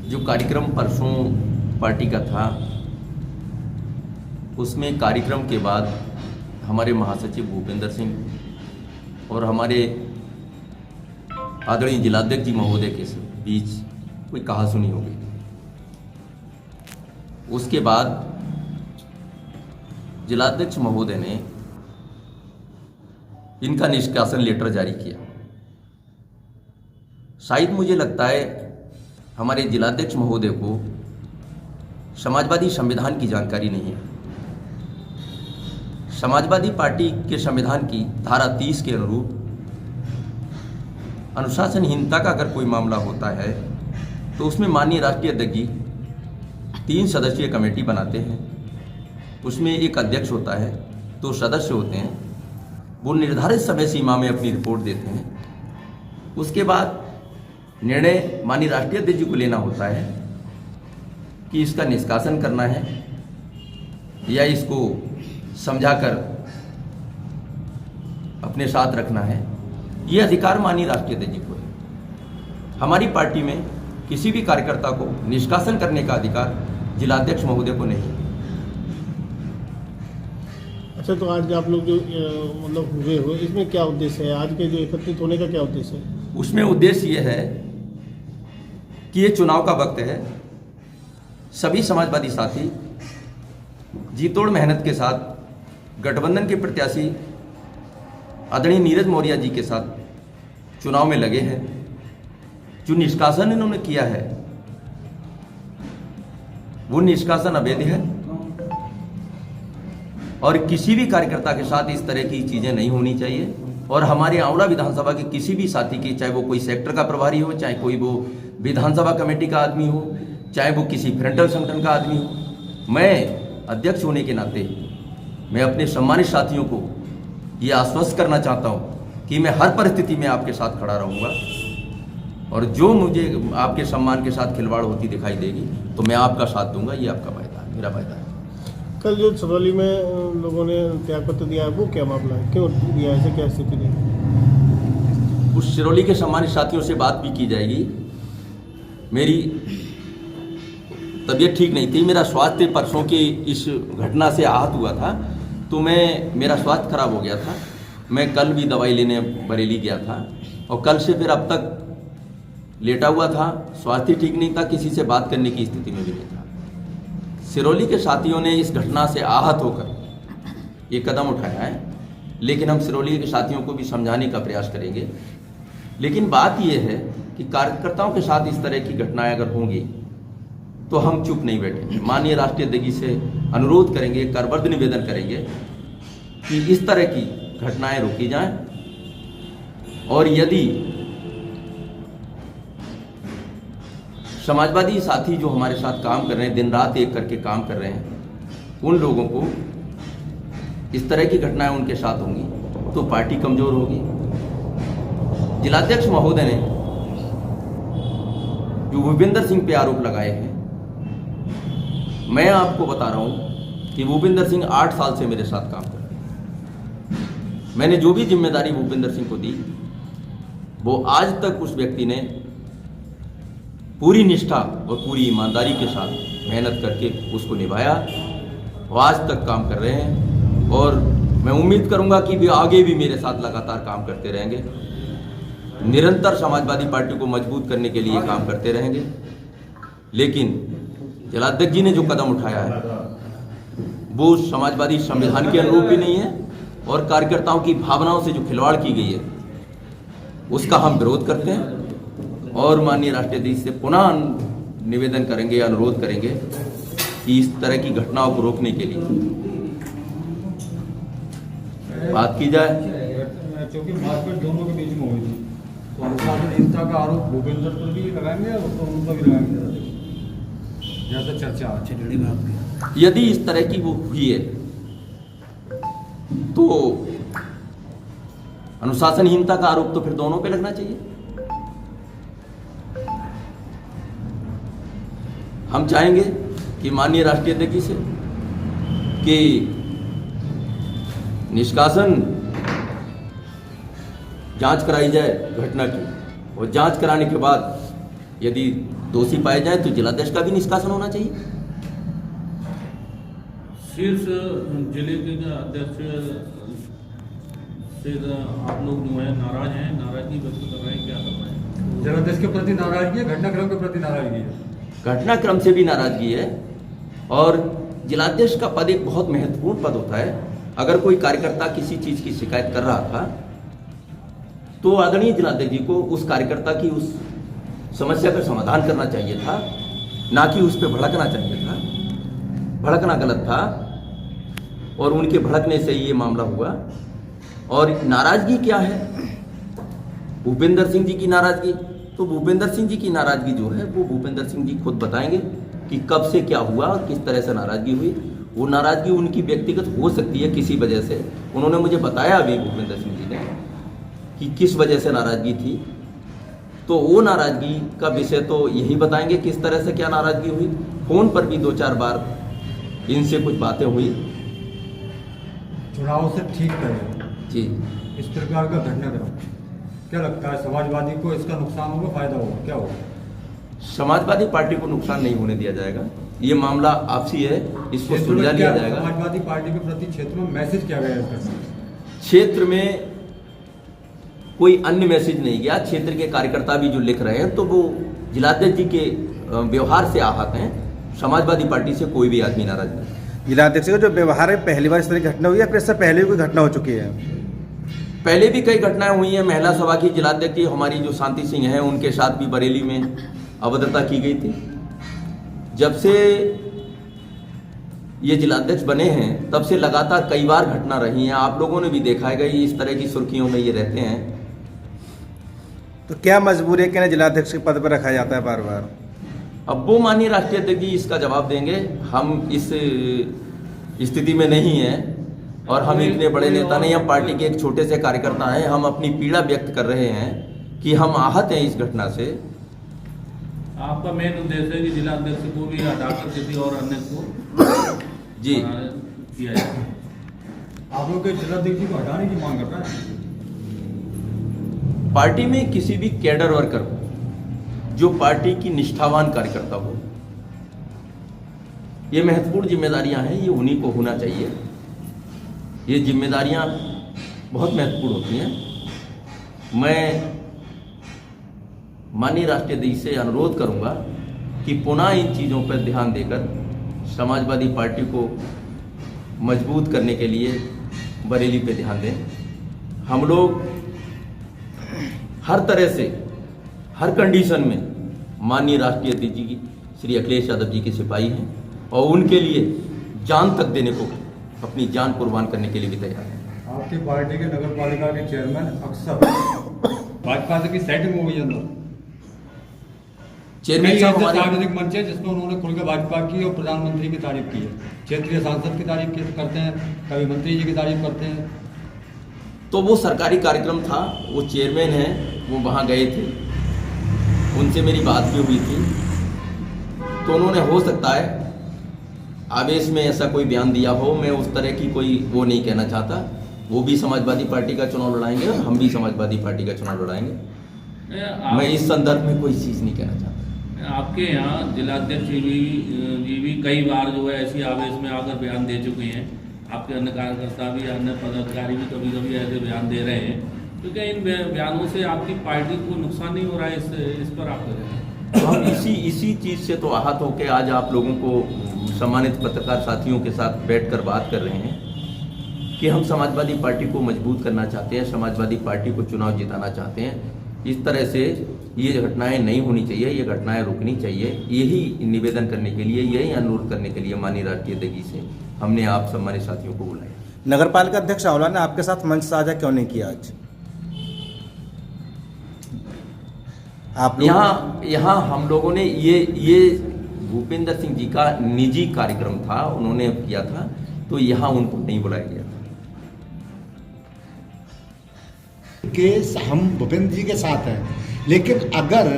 जो कार्यक्रम परसों पार्टी का था, उसमें कार्यक्रम के बाद हमारे महासचिव भूपेंद्र सिंह और हमारे आदरणीय जिलाध्यक्ष जी महोदय के बीच कोई कहासुनी हो गई। उसके बाद जिलाध्यक्ष महोदय ने इनका निष्कासन लेटर जारी किया। शायद मुझे लगता है हमारे जिलाध्यक्ष महोदय को समाजवादी संविधान की जानकारी नहीं है। समाजवादी पार्टी के संविधान की धारा 30 के अनुरूप अनुशासनहीनता का अगर कोई मामला होता है तो उसमें माननीय राष्ट्रीय अध्यक्ष जी 3 सदस्यीय कमेटी बनाते हैं। उसमें एक अध्यक्ष होता है, 2 सदस्य होते हैं। वो निर्धारित समय सीमा में अपनी रिपोर्ट देते हैं। उसके बाद निर्णय माननीय राष्ट्रीय अध्यक्ष जी को लेना होता है कि इसका निष्कासन करना है या इसको समझाकर अपने साथ रखना है। ये अधिकार माननीय राष्ट्रीय अध्यक्ष जी को है। हमारी पार्टी में किसी भी कार्यकर्ता को निष्कासन करने का अधिकार जिलाध्यक्ष महोदय को नहीं है। अच्छा, तो आज आप लोग जो मतलब हुए हो, इसमें क्या उद्देश्य है? आज के जो एकत्रित होने का क्या उद्देश्य है? उसमें उद्देश्य ये है कि ये चुनाव का वक्त है। सभी समाजवादी साथी जीतोड़ मेहनत के साथ गठबंधन के प्रत्याशी आदरणीय नीरज मौर्य जी के साथ चुनाव में लगे हैं। जो निष्कासन इन्होंने किया है वो निष्कासन अवैध है और किसी भी कार्यकर्ता के साथ इस तरह की चीजें नहीं होनी चाहिए। और हमारे आंवला विधानसभा के किसी भी साथी की, चाहे वो कोई सेक्टर का प्रभारी हो, चाहे कोई वो विधानसभा कमेटी का आदमी हो, चाहे वो किसी फ्रंटल संगठन का आदमी हो, मैं अध्यक्ष होने के नाते मैं अपने सम्मानित साथियों को ये आश्वस्त करना चाहता हूँ कि मैं हर परिस्थिति में आपके साथ खड़ा रहूँगा और जो मुझे आपके सम्मान के साथ खिलवाड़ होती दिखाई देगी तो मैं आपका साथ दूंगा। ये आपका वायदा है, मेरा वायदा है। कल जो सिरौली में लोगों ने त्यागपत्र दिया है, वो क्या मामला है? क्यों दिया? ऐसे क्या स्थिति है? उस सिरौली के सम्मानित साथियों से बात भी की जाएगी। मेरी तबीयत ठीक नहीं थी, मेरा स्वास्थ्य परसों की इस घटना से आहत हुआ था, तो मेरा स्वास्थ्य खराब हो गया था। मैं कल भी दवाई लेने बरेली गया था और कल से फिर अब तक लेटा हुआ था। स्वास्थ्य ठीक नहीं था, किसी से बात करने की स्थिति में भी नहीं था। सिरौली के साथियों ने इस घटना से आहत होकर ये कदम उठाया है, लेकिन हम सिरौली के साथियों को भी समझाने का प्रयास करेंगे। लेकिन बात यह है कि कार्यकर्ताओं के साथ इस तरह की घटनाएं अगर होंगी तो हम चुप नहीं बैठेंगे। माननीय राष्ट्रीय अध्यक्ष जी से अनुरोध करेंगे, करबद्ध निवेदन करेंगे कि इस तरह की घटनाएं रोकी जाएं और यदि समाजवादी साथी जो हमारे साथ काम कर रहे हैं, दिन रात एक करके काम कर रहे हैं, उन लोगों को इस तरह की घटनाएं उनके साथ होंगी तो पार्टी कमजोर होगी। जिलाध्यक्ष महोदय ने जो भूपेंद्र सिंह पे आरोप लगाए हैं, मैं आपको बता रहा हूं कि भूपेंद्र सिंह 8 साल से मेरे साथ काम कर रहे हैं। मैंने जो भी जिम्मेदारी भूपेंद्र सिंह को दी वो आज तक उस व्यक्ति ने पूरी निष्ठा और पूरी ईमानदारी के साथ मेहनत करके उसको निभाया। वो आज तक काम कर रहे हैं और मैं उम्मीद करूंगा कि वे आगे भी मेरे साथ लगातार काम करते रहेंगे। निरंतर समाजवादी पार्टी को मजबूत करने के लिए काम करते रहेंगे। लेकिन जिलाध्यक्ष जी ने जो कदम उठाया है वो समाजवादी संविधान के अनुरूप भी नहीं है और कार्यकर्ताओं की भावनाओं से जो खिलवाड़ की गई है उसका हम विरोध करते हैं और माननीय राष्ट्रीय अध्यक्ष से पुनः निवेदन करेंगे, अनुरोध करेंगे कि इस तरह की घटनाओं को रोकने के लिए बात की जाए। क्योंकि मारपीट दोनों के बीच में हुई थी तो अनुशासनहीनता का आरोप भूपेंद्र पर भी लगाएंगे और तो उन पर भी लगाएंगे। ज्यादा चर्चा अच्छी लड़ी में आपकी। यदि इस तरह की वो हुई है तो अनुशासनहीनता का आरोप तो फिर दोनों पे लगना चाहिए। हम चाहेंगे कि माननीय राष्ट्रीय अध्यक्ष से कि निष्कासन जांच कराई जाए घटना की और जांच कराने के बाद यदि दोषी पाए जाए तो जिलाध्यक्ष का भी निष्कासन होना चाहिए। शीर्ष जिले के अध्यक्ष से आप लोग जो है नाराज हैं, नाराजगी व्यक्त कर रहे हैं, क्या कर रहे हैं? जिलाध्यक्ष के प्रति नाराजगी है, घटनाक्रम के प्रति नाराजगी है। घटनाक्रम से भी नाराजगी है और जिलाध्यक्ष का पद एक बहुत महत्वपूर्ण पद होता है। अगर कोई कार्यकर्ता किसी चीज की शिकायत कर रहा था तो आदरणीय जिलाध्यक्ष जी को उस कार्यकर्ता की उस समस्या का समाधान करना चाहिए था, ना कि उस पर भड़कना चाहिए था। भड़कना गलत था और उनके भड़कने से ये मामला हुआ। और नाराजगी क्या है? भूपेंद्र सिंह जी की नाराजगी, तो भूपेंद्र सिंह जी की नाराजगी जो है वो भूपेंद्र सिंह जी खुद बताएंगे कि कब से क्या हुआ और किस तरह से नाराजगी हुई। वो नाराजगी उनकी व्यक्तिगत हो सकती है किसी वजह से, उन्होंने मुझे बताया अभी भूपेंद्र सिंह जी ने कि किस वजह से नाराजगी थी। तो वो नाराजगी का विषय तो यही बताएंगे किस तरह से क्या नाराजगी हुई। फोन पर भी 2-4 बार इनसे कुछ बातें हुई। चुनाव से ठीक करें जी, इस प्रकार का घटनाक्रम क्या लगता है समाजवादी को इसका नुकसान होगा, फायदा होगा, क्या होगा? समाजवादी पार्टी को नुकसान नहीं होने दिया जाएगा। ये मामला आपसी है, इसको क्षेत्र सुलझा में लिया क्या जाएगा। समाजवादी पार्टी के प्रति क्षेत्र में मैसेज क्या गया है? क्षेत्र में कोई अन्य मैसेज नहीं गया। क्षेत्र के कार्यकर्ता भी जो लिख रहे हैं तो वो जिलाध्यक्ष जी के व्यवहार से आहत हैं। समाजवादी पार्टी से कोई भी आदमी नाराज नहीं। जिलाध्यक्ष का जो व्यवहार है, पहली बार इस तरह की घटना हुई है, फिर इससे पहले भी कोई घटना हो चुकी है? पहले भी कई घटनाएं हुई हैं। महिला सभा की जिलाध्यक्ष जी हमारी जो शांति सिंह हैं, उनके साथ भी बरेली में अभद्रता की गई थी। जब से ये जिलाध्यक्ष बने हैं तब से लगातार कई बार घटना रही हैं। आप लोगों ने भी देखा है कि इस तरह की सुर्खियों में ये रहते हैं। तो क्या मजबूरी है कि जिलाध्यक्ष के पद पर रखा जाता है बार बार? अब वो माननीय राष्ट्रीय अध्यक्ष जी इसका जवाब देंगे। हम इस स्थिति में नहीं हैं और हम इतने बड़े नेता नहीं, हम पार्टी के एक छोटे से कार्यकर्ता हैं। हम अपनी पीड़ा व्यक्त कर रहे हैं कि हम आहत हैं इस घटना से। आपका मेन उद्देश्य है कि जिला अध्यक्ष को भी हटाकर किसी और अन्य को जी किया जाए। आप लोग के जिलाध्यक्ष जी को हटाने की मांग कर रहे हैं? पार्टी में किसी भी कैडर वर्कर हो, जो पार्टी की निष्ठावान कार्यकर्ता हो, ये महत्वपूर्ण जिम्मेदारियां हैं, ये उन्हीं को होना चाहिए। ये जिम्मेदारियां बहुत महत्वपूर्ण होती हैं। मैं माननीय राष्ट्रीय अध्यक्ष से अनुरोध करूंगा कि पुनः इन चीज़ों पर ध्यान देकर समाजवादी पार्टी को मजबूत करने के लिए बरेली पे ध्यान दें। हम लोग हर तरह से, हर कंडीशन में माननीय राष्ट्रीय अध्यक्ष जी श्री अखिलेश यादव जी के सिपाही हैं और उनके लिए जान तक देने को, अपनी जान कुर्बान करने के लिए भी तैयार हैं। आपकी पार्टी के नगर पालिका के चेयरमैन अक्सर भाजपा से की सेटिंग हो गई अंदर। चेयरमैन साहब हमारे सार्वजनिक मंच है जिसमें उन्होंने खुलकर भाजपा की और प्रधानमंत्री की तारीफ की है, क्षेत्रीय सांसद की तारीफ करते हैं, कभी मंत्री जी की तारीफ करते हैं। तो वो सरकारी कार्यक्रम था, वो चेयरमैन हैं, वो वहाँ गए थे, उनसे मेरी बात भी हुई थी। तो उन्होंने हो सकता है आवेश में ऐसा कोई बयान दिया हो। मैं उस तरह की कोई वो नहीं कहना चाहता। वो भी समाजवादी पार्टी का चुनाव लड़ाएंगे और हम भी समाजवादी पार्टी का चुनाव लड़ाएंगे। मैं इस संदर्भ में कोई चीज़ नहीं कहना चाहता। आपके यहाँ जिलाध्यक्ष जी भी कई बार जो है ऐसी आवेश में आकर बयान दे चुके हैं। आपके अन्य कार्यकर्ता भी, अन्य पदाधिकारी भी कभी कभी ऐसे बयान दे रहे हैं। तो क्या इन बयानों से आपकी पार्टी को नुकसान नहीं हो रहा है? इस पर आप हम इसी चीज़ से तो आहत होकर आज आप लोगों को सम्मानित पत्रकार साथियों के साथ बैठकर बात कर रहे हैं कि हम समाजवादी पार्टी को मजबूत करना चाहते हैं, समाजवादी पार्टी को चुनाव जिताना चाहते हैं। इस तरह से ये घटनाएं नहीं होनी चाहिए, ये घटनाएं रुकनी चाहिए। यही निवेदन करने के लिए, यही अनुरोध करने के लिए माननीय राष्ट्रीय अध्यक्ष जी से हमने आप सम्मानित साथियों को बुलाया। नगर पालिका अध्यक्ष आंवला ने आपके साथ मंच साझा क्यों नहीं किया आज? आप यहाँ हम लोगों ने ये भूपेंद्र सिंह जी का निजी कार्यक्रम था, उन्होंने किया था, तो यहाँ उनको नहीं बुलाया गया था। कि हम भूपेंद्र जी के साथ हैं, लेकिन अगर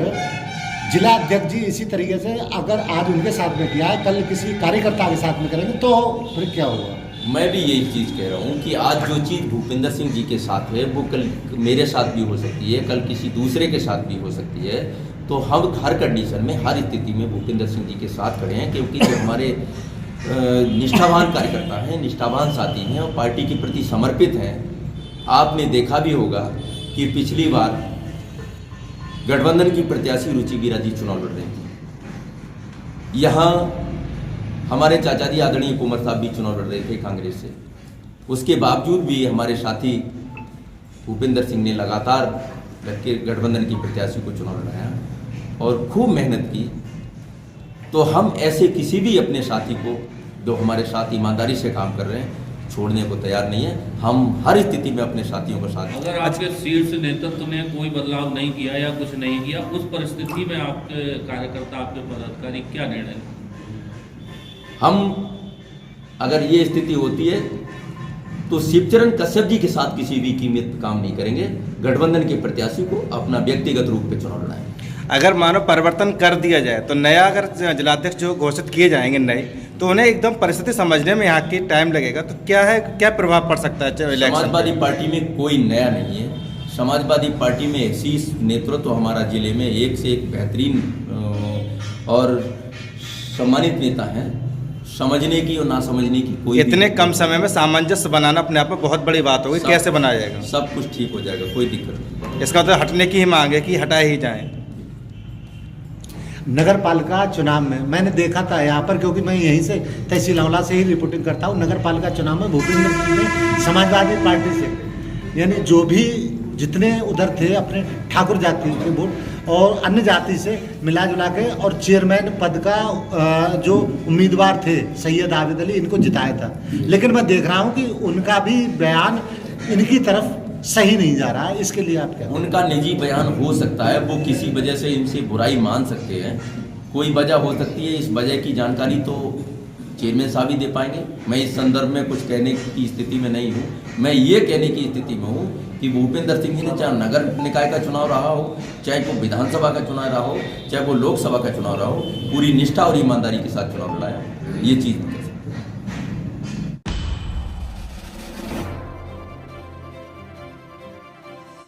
जिला अध्यक्ष जी इसी तरीके से अगर आज उनके साथ में किया है, कल किसी कार्यकर्ता के साथ में करेंगे तो फिर क्या होगा? मैं भी यही चीज़ कह रहा हूँ कि आज जो चीज़ भूपेंद्र सिंह जी के साथ है वो कल मेरे साथ भी हो सकती है, कल किसी दूसरे के साथ भी हो सकती है। तो हम हर कंडीशन में, हर स्थिति में भूपेंद्र सिंह जी के साथ खड़े हैं, क्योंकि जो हमारे निष्ठावान कार्यकर्ता हैं, निष्ठावान साथी हैं और पार्टी के प्रति समर्पित हैं। आपने देखा भी होगा कि पिछली बार गठबंधन की प्रत्याशी रुचि वीरा जी चुनाव लड़ रही थी। यहाँ हमारे चाचा जी आदरणीय कुंवर साहब भी चुनाव लड़ रहे थे कांग्रेस से। उसके बावजूद भी हमारे साथी भूपेंद्र सिंह ने लगातार लड़के गठबंधन की प्रत्याशी को चुनाव लड़ाया और खूब मेहनत की। तो हम ऐसे किसी भी अपने साथी को जो हमारे साथ ईमानदारी से काम कर रहे हैं छोड़ने को तैयार नहीं है। हम हर स्थिति में अपने साथियों का साथ। अगर आपके शीर्ष नेतृत्व ने कोई बदलाव नहीं किया या कुछ नहीं किया, उस परिस्थिति में आपके कार्यकर्ता, आपके पदाधिकारी क्या निर्णय लें? हम अगर ये स्थिति होती है तो शिवचरण कश्यप जी के साथ किसी भी कीमत काम नहीं करेंगे। गठबंधन के प्रत्याशी को अपना व्यक्तिगत रूप पे चुनाव लड़ाएंगे। अगर मानो परिवर्तन कर दिया जाए तो नया अगर जिलाध्यक्ष जो घोषित किए जाएंगे नए, तो उन्हें एकदम परिस्थिति समझने में यहाँ की टाइम लगेगा। तो क्या प्रभाव पड़ सकता है इलेक्शन? समाजवादी पार्टी में कोई नया नहीं है। समाजवादी पार्टी में ऐसी नेतृत्व हमारा जिले में एक से एक बेहतरीन और सम्मानित नेता हैं। समझने की और ना समझने की कोई इतने कम समय में सामंजस्य बनाना अपने आप में बहुत बड़ी बात होगी। कैसे बनाया जाएगा? सब कुछ ठीक हो जाएगा, कोई दिक्कत नहीं। इसका मतलब हटने की ही मांग है कि हटाए ही जाएं। नगर पालिका चुनाव में मैंने देखा था यहाँ पर, क्योंकि मैं यहीं से तहसील अमला से ही रिपोर्टिंग करता हूँ। नगर पालिका चुनाव में भूपेंद्र सिंह ने समाजवादी पार्टी से, यानी जो भी जितने उधर थे अपने ठाकुर जाति के वोट और अन्य जाति से मिला जुला के और चेयरमैन पद का जो उम्मीदवार थे सैयद आबिद अली, इनको जिताया था। लेकिन मैं देख रहा हूँ कि उनका भी बयान इनकी तरफ सही नहीं जा रहा है। इसके लिए आप क्या? उनका निजी बयान हो सकता है, वो किसी वजह से इनसे बुराई मान सकते हैं, कोई वजह हो सकती है। इस वजह की जानकारी तो चेयरमैन साहब ही दे पाएंगे। मैं इस संदर्भ में कुछ कहने की स्थिति में नहीं हूँ। मैं ये कहने की स्थिति में हूँ कि भूपेंद्र सिंह जी ने चाहे नगर निकाय का चुनाव रहा हो, चाहे वो विधानसभा का चुनाव रहा हो, चाहे वो लोकसभा का चुनाव रहा हो, पूरी निष्ठा और ईमानदारी के साथ चुनाव लड़ाया। ये चीज़